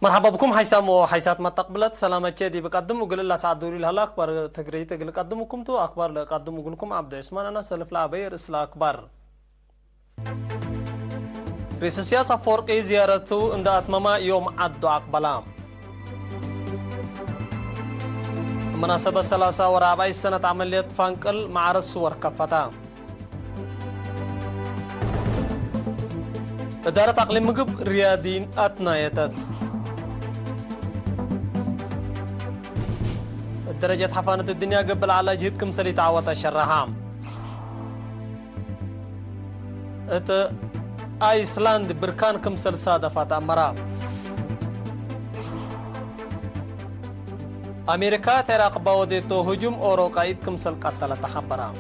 مرحبا بكم حيسام وحيسات ما تقبلت سلامة جدي بقدم وقل الله سعد دوري لها أخبار تقريت قل قدمكم تو أخبار لقدم وقلكم عبد عثمان أنا سلف لعبير إسلا أكبر رئيس السياسة فورقي زيارته عند أتماما يوم عدو أقبلام مناسبة 43 سنة عملية فانكل مع الصور كفتا إدارة أقليم مقب ريادين أتنايتت درجة حفانة الدنيا قبل على جهدكم سلي تعوط الشرحام ايسلاند بركانكم سلسادة فاتأمرا امريكا تراق باوديتو هجوم اوروكا ايدكم سل قتل تحبرا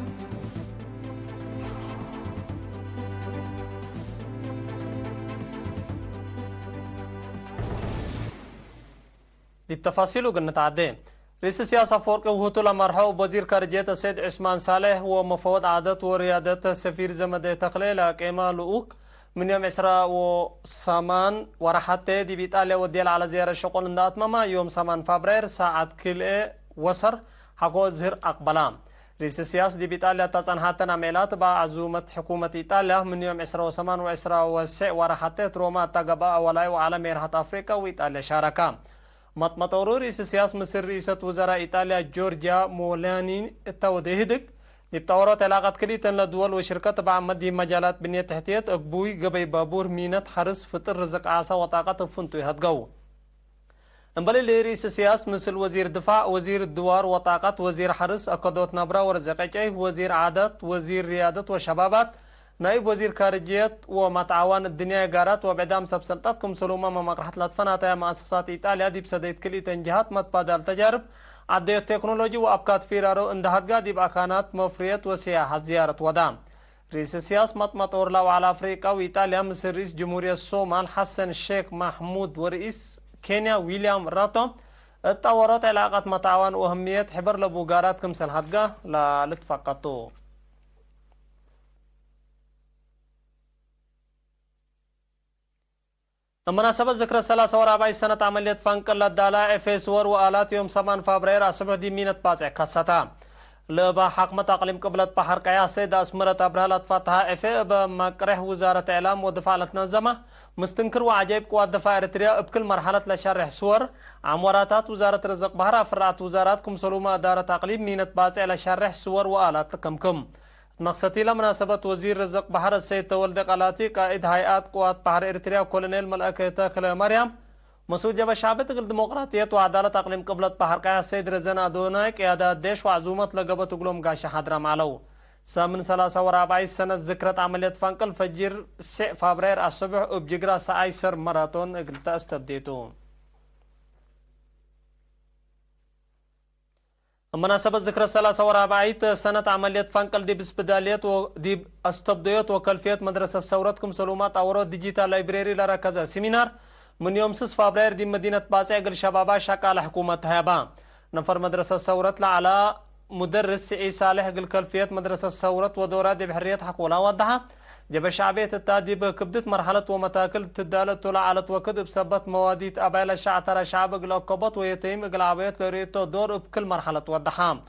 دي التفاصيل وقلنا عدين رئيس السياسة فورقي وهوتولا مرحوب وزير خارجية السيد عثمان صالح ومفوض عادة وريادة سفير زمد تقليل كيما لؤوك من يوم 8 ورحت دي بإيطاليا وديال على زيارة شغل اندات ماما يوم 8 فبراير ساعة كل وصر حقو زهر أقبلام رئيس السياسة دي بإيطاليا تصنحات عملات بعزومة حكومة إيطاليا من يوم 8 و9 ورحت روما تقبا أولاي وعلى ميرحة أفريقيا وإيطاليا شاركا مطمطورو رئيس السياسة مصر رئيسة وزراء إيطاليا جورجيا مولاني التودهدك لبتورات علاقات كليتا لدول وشركات بعمد مجالات بنية تحتية أقبوي قبي بابور مينة حرس فطر رزق عاسا وطاقات فنتو هدقو انبالي رئيس السياسة مثل وزير دفاع وزير الدوار وطاقات وزير حرس أقدوت نبرا ورزقاي وزير عادات وزير ريادة وشبابات نائب وزير خارجية ومتعاون الدنيا قارات وبعدام سبسلطاتكم سلوما مقرحة لطفناتا مؤسسات إيطاليا دي بسديت كلي تنجيهات متبادل تجارب عدية التكنولوجي وأبكات فيرارو اندهدقا دي بأكانات مفرية وسياحة زيارة ودام رئيس السياسة مطمطور لو على أفريقيا وإيطاليا مصر رئيس جمهورية الصومال حسن الشيخ محمود ورئيس كينيا ويليام راتو التورات علاقات متعاون وأهمية حبر لبوغارات كمسل هدقا لتفقطو مناسبة ذكرى 43 سنة عملية فانكل للدالة افيس ور وآلات يوم 8 فبراير أصبح دي مينة بازع كستا لبا حكمة أقليم قبلت بحر قيا سيدة أسمرت أبرهلت فتحة افي بمقرح وزارة إعلام ودفاع لتنظمة مستنكر وعجيب قوات دفاع إريتريا بكل مرحلة لشرح صور عموراتات وزارة رزق بحر أفرعت وزاراتكم سلومة إدارة أقليم مينة بازع لشرح صور وآلات لكمكم مقصدي لمناسبة وزير رزق بحر السيد تولد قلاتي قائد هيئات قوات بحر إريتريا كولونيل ملائكة خلال مريم مسؤول جبهة شعبية الديمقراطية وعدالة أقليم قبلة بحر قايا السيد رزان أدوناي قيادة الديش وعزومة لقبة تقلوم قاشة حضرة معلو سامن 43 سنة ذكرت عملية فانكل فجر 6 فبراير الصبح وبجقرة سايسر ماراثون اقلتا استبديتو مناسبة ذكرى 43 سنة عملية فانكل دي بسبداليات ودي استبديات وكلفية مدرسة ثورتكم سلومات أورو ديجيتال لايبراري لركزة سيمينار من يوم 6 فبراير دي مدينة بازع قل شبابا شكال حكومة هيبا نفر مدرسة ثورت على مدرس عيسى صالح قل كلفية مدرسة ثورت ودورات دي بحرية حق ولا وضحها جب شعبية التاديب كبدت مرحلة ومتاكل تدالت على وكد بسبت مواديت أبايل شعتر شعب قل قبط ويتيم قل عبيت لريتو دور بكل مرحلة وضحها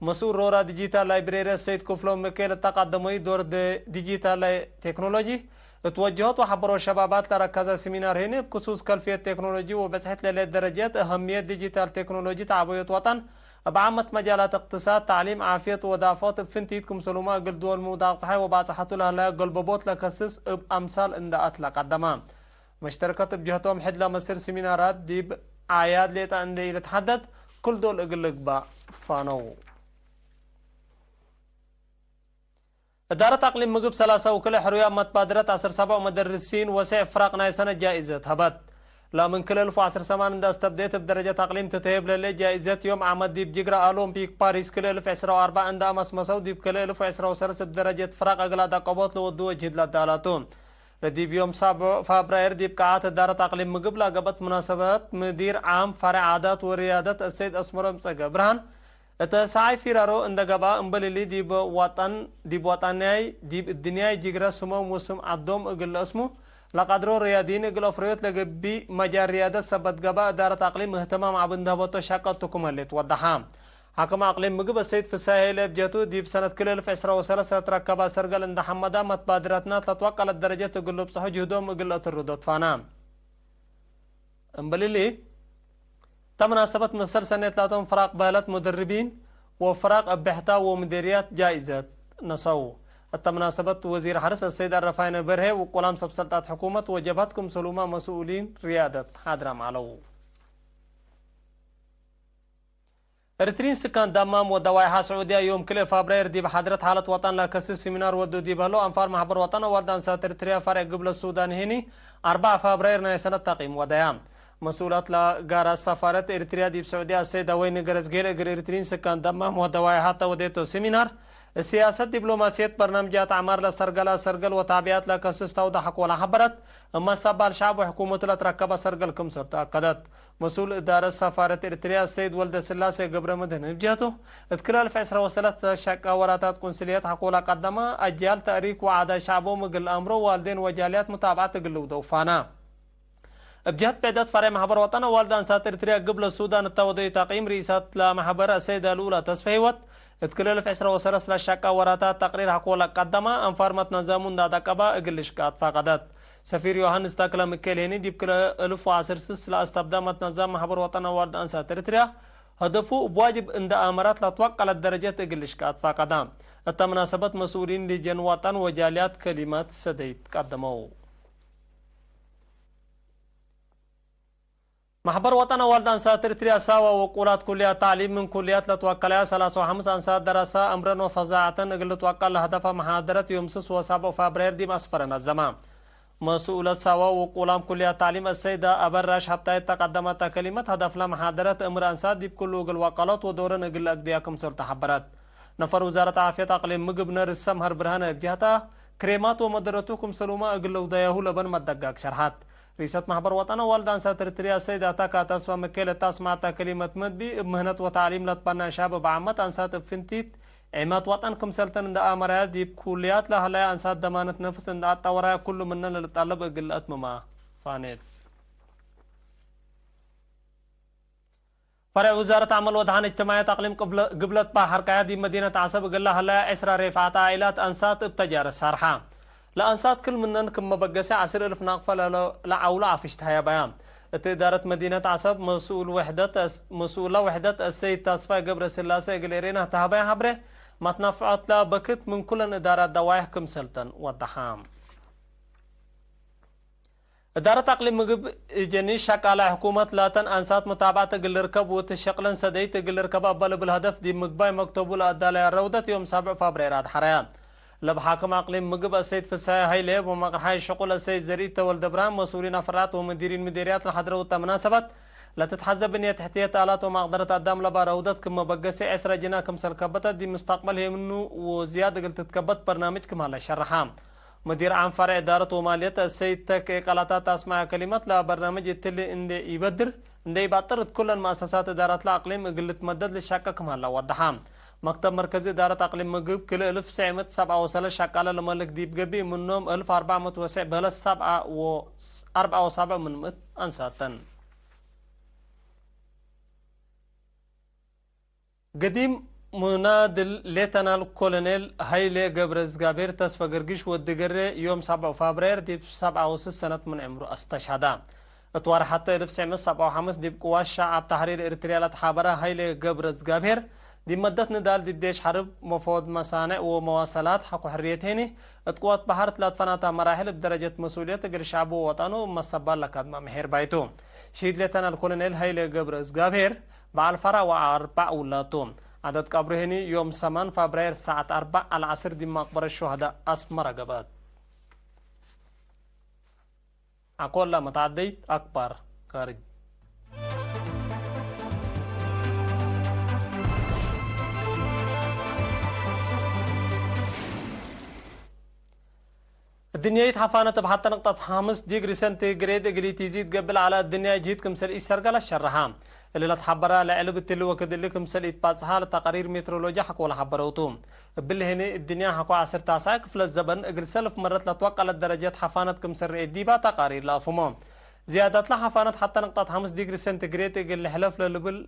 مسؤول رورا ديجيتال لايبراري السيد كفلو مكيل التقدمي دور ديجيتال تكنولوجي توجهات وحبروا شبابات لركزة سيمينار هنا بخصوص كلفية التكنولوجي وبسحت للدرجات أهمية ديجيتال تكنولوجي تعبية وطن بعامة مجالات اقتصاد تعليم عافية ودافات بفنتيتكم سلوما قل دول موضاع صحي وبعصحتو لها لا قل ببوت لكسس بأمثال انداءات لقدمان مشتركة بجهتهم حد لمصير سيمينارات ديب عياد ليتا اندي لتحدد كل دول اقلق با فانو إدارة أقليم مقب 3 وكل حرية متبادرة 17 مدرسين وسع فرق نايسنة جائزة هبت لا من كل 1008 عند استبديت بدرجة أقليم تتهيب للي جائزة يوم عمد ديب جيجرا أولمبيك باريس كل 1024 عند أمس مسو ديب كل 1013 بدرجة فرق أقلاد قبوت لودو وجهد للدالاتون رديب يوم 7 فبراير ديب قاعات إدارة أقليم مقب لقبت مناسبات مدير عام فرع عادات وريادة السيد أسمر مصقى برهان التسعي فيرارو اندقبا انبللي ديب وطنياي ديب الدنيا جيجرا سمو موسم عدوم اقل اسمه لقدرو رياضيين اقل افريوت لقبي مجال رياضة سبت قباء دارة اقليم اهتمام عبن دهبطو شاقتكم اللي توضحها حكم اقليم مقب السيد في الساحل ابجاتو دي بسنة كل 2013 تركبا سرقل اند حمدا متبادراتنا تتوقع للدرجة تقلب صحو جهدهم اقل الردود فانا امبليلي تمناسبة مصر سنة 3 فراق بهلت مدربين وفراق ابحتا ومديريات جائزة نصو التمناسبة وزير حرس السيد الرفاين برهي وقلام سبسلطات حكومة وجبهتكم سلوما مسؤولين ريادة حضرام علو ارترين سكان دمام ودوايها سعودية يوم كل فبراير دي بحضرة حالة وطن لكسس سيمينار ودو دي بهلو انفار محبر وطن وردان سات ارتريا فرق قبل السودان هني 4 فبراير ناي سنة تقيم وديام مسؤولات لغارة سفارة ارتريا دي بسعودية السيد وين غرزغير ارترين سكان دمام ودوايها توديتو سيمينار السياسة دبلوماسية برنامجات عمار سرقل وتابعات لكسس توضح ولا حبرت اما سبال الشعب وحكومة لتركب سرقل كم سر تأكدت مسؤول إدارة سفارة إريتريا السيد ولد سلاسة قبر مدن بجهته اتكلال في عسر وصلت شكا وراتات قنصليات حقولا قدما أجيال تأريك وعدا شعبه مقل أمره والدين وجاليات متابعة قلو دوفانا بجهت بعدات فرع محبر وطن والدان سات إريتريا قبل السودان التوضي تقييم رئيسات لمحبر السيدة الأولى تصفيوت اتكلل في عسر وصلت لشكا وراتات تقرير حقولا قدما انفارمت نظامون دادا قبا اقلشكات فقدت سفير يوهانس تاكلا مكيليني دي بكلا 1010 لاستبدامت نظام محبر وطن والد انسا تريتريا هدفه بواجب اند امارات لتوقع الدرجات اقلشكات فقدام التمناسبت مسؤولين لجن وطن وجاليات كلمات سديد قدموا محبر وطن والد انسا تريتريا ساوا وقولات كليات تعليم من كليات لتوكلها 35 انسا دراسة امرا وفزاعة اقل توقع لهدف محاضرة يوم 6 و7 فبراير دي مسفرنا الزمان مسؤولة سوا وقولام كلية تعليم السيدة أبرش حبتاية تقدمت كلمة هدف لها محاضرة أمر أنساد دي بكل وقل وقالات ودورن اقل أقدياكم سر تحبرت نفر وزارة عافية أقليم مقبنا رسم هر برهانة بجهتا كريمات ومدرتوكم سلوما اقل ودايهو لبن مدقاق شرحات رئيسة محبر وطن والدان ساترتريا السيدة تاكا تاسفا مكيلة تاسمعتا كلمة مدبي بمهنة وتعليم لتبنى شاب بعمت أنسات بفنتيت عمات وطن كم سلطن دا امرات دي بكليات لها لا انسات ضمانه نفس ان الطورا كل مننا للطلب قلت مما فانيت فرع وزارة عمل ودهان اجتماعية اقليم قبلت بحر قيادي مدينة عصب قال لها لا اسرى رفعت عائلات انسات بتجار السارحة لا انسات كل منن كم بقسة 10,000 ناقفة لعولة عفشتها بيان إدارة مدينة عصب مسؤولة وحدة السيد تصفى قبر سلاسة قليرينها تهبين حبره ما تنفعت لا بكت من كل إدارة دوايح كم سلطن والدحام إدارة أقليم مقب جني شك على حكومة لاتن أنسات متابعة قل ركب وتشقلن سديت قل ركب أبل بالهدف دي مقباي مكتوب الأدالة الروضة يوم 7 فبراير حريان لبحاكم أقليم مقب السيد فسايا هايلي ومقرحي شغل السيد زريت والدبران مسؤولين أفراد ومديرين مديريات لحضروا التمناسبات لا تتحزب بنية تحتية آلات ومقدرة قدام لبا روضت كما بقسي عسر جنا كم سلكبت دي مستقبل هي منه وزيادة قلت تتكبت برنامج كما للشرحام مدير عام فرع إدارة ومالية السيد تك قلاتات أسمع كلمات لا برنامج يتلي اندي يبدر اندي يبطرت كل المؤسسات إدارة الأقليم قلت مدد للشاكة كما لوضحام مكتب مركزي إدارة أقليم مقب كل 1907 شكالة لملك ديب قبي منهم 1407 بهلا 7 من مت أنساتن قديم منادل ليتنال كولونيل هايلي قبرز قابير تسفى قرقش ودقري يوم 7 فبراير ديب 67 سنة من عمره استشهدا اتوار حتى 1975 ديب قواش شعب تحرير ارتريا لتحابرة هايلي قبرز قابير دي مدت ندال ديب ديش حرب مفوض مصانع ومواصلات حق حريتهني اتقوات بحر 3 فناتا مراحل بدرجة مسؤولية قر شعبه وطنه مصبال لكادما محير بايتو شهيد ليتنال كولونيل هايلي قبرز قابير بعالفرع وعربع ولاتهم عدد قبرهني يوم 8 فبراير ساعة 4 العصر دي مقبرة الشهداء أسمر قبات أقول لا متعديت أكبر خارج الدنيا يتحفانة بحتى نقطة 5 ديجري سنتيغريد اجري تزيد قبل على الدنيا جيت كمسر إسرقل الشرحام اللي لا تحبرها لعلب التلو كدلكم سليت باصها لتقارير مترولوجيا حكوا لحبروتهم بالهني الدنيا حكوا 10 تاسع كفل الزبن اجل سلف مرات لا توقع للدرجات حفانتكم سر ديبا تقارير لا فمو زيادة لحفانت حتى نقطة 5 ديجري سنتيغريد اجل حلف للبل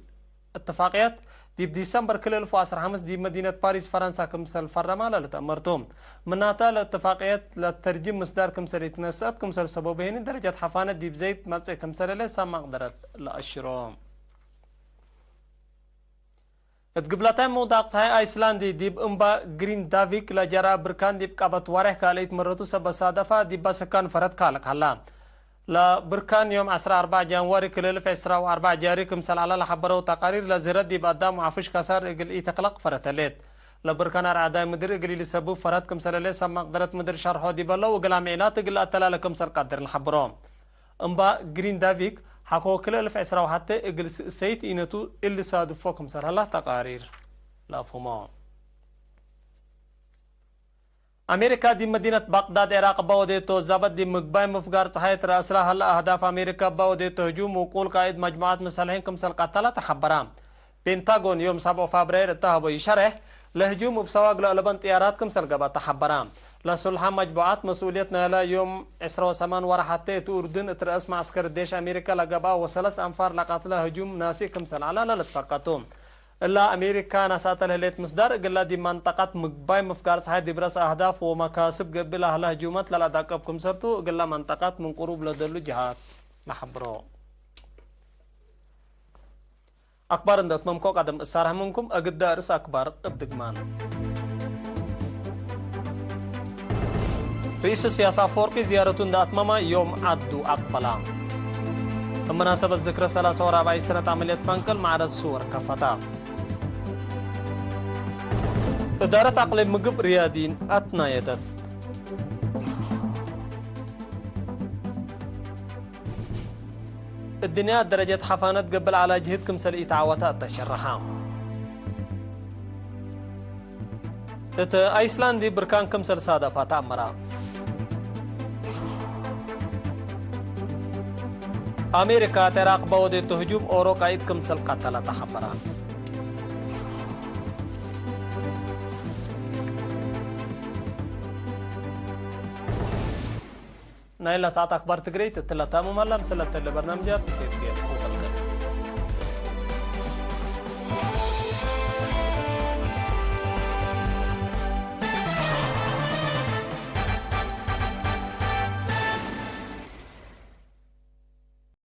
اتفاقيات دي بديسمبر كل 2015 دي مدينة باريس فرنسا كمسل فرما لتأمرتم مناتا لاتفاقيات لترجم مصدر كمسل يتنسات كمسل سببهن درجة حفانة دي بزيت ماتسي كمسل لسا مقدرت لأشروم اتقبلتين موضاق صحيح ايسلاندي ديب امبا جرين دافيك لجرا بركان ديب قابت وارح كاليت مرتو سبسادفة ديب بسكان فرد كالك هلا لا بركان يوم 14 جانوري كل 2024 جاري كمسل على لحبرو تقارير لزرد ديب قدام وعفش كسر اقل اي تقلق فرتليت لبركان اعداء مدير اقل لسبب فرد كمسل ليس مقدرت مدير شرحو ديب الله وقل عمينات اقل اتلا كمسل قدر الحبرو امبا جرين دافيك حكوا كل 2024 حتى اقل سيت اينتو اللي صادفوا كمسل هلا تقارير لا فما أمريكا دي مدينة بغداد عراق باوديتو زبط دي مقباي مفقار صحيت رأسلا هلا أهداف أمريكا باوديتو هجوم وقول قائد مجموعة مسلحين كمسل قتلة تحبرام بنتاغون يوم 7 فبراير اتهبوا يشرح لهجوم بسواق لألبان طيارات كمسل قبا تحبرام لصلحة مجموعات مسؤوليتنا لا يوم 28 ورا حتى أردن اترأس معسكر الديش أمريكا لقبا وثلاث أنفار لقتلة هجوم ناسي كمسل على للتفقاتهم إلا أمريكا نسات الهليت مصدر قل دي منطقة مقباي مفقار صحيح دي برس أهداف ومكاسب قبل أهل هجومات للا داقبكم سرتو قل منطقة من قروب لدلو جهات نحبرو أكبر اندت ممكو قدم إسارها منكم أقد دارس أكبر ابدقمان رئيس السياسة فورقي زيارة دات ماما يوم عدو أقبلا بمناسبة ذكرى 43 سنة عملية فانكل مع الصور كفتا إدارة أقليم مقب ريادين أتنايدت الدنيا درجة حفانت قبل على جهدكم سلئي تعواتات تشرحام ايسلاندي بركان كمسل صادفات عمرا أمريكا تراق بودي تهجوم أورو قايد كمسل قتل تحبرا نايلا ساعة أخبار تقريت التلاتة ممالا مسلة البرنامجات بسيط كيف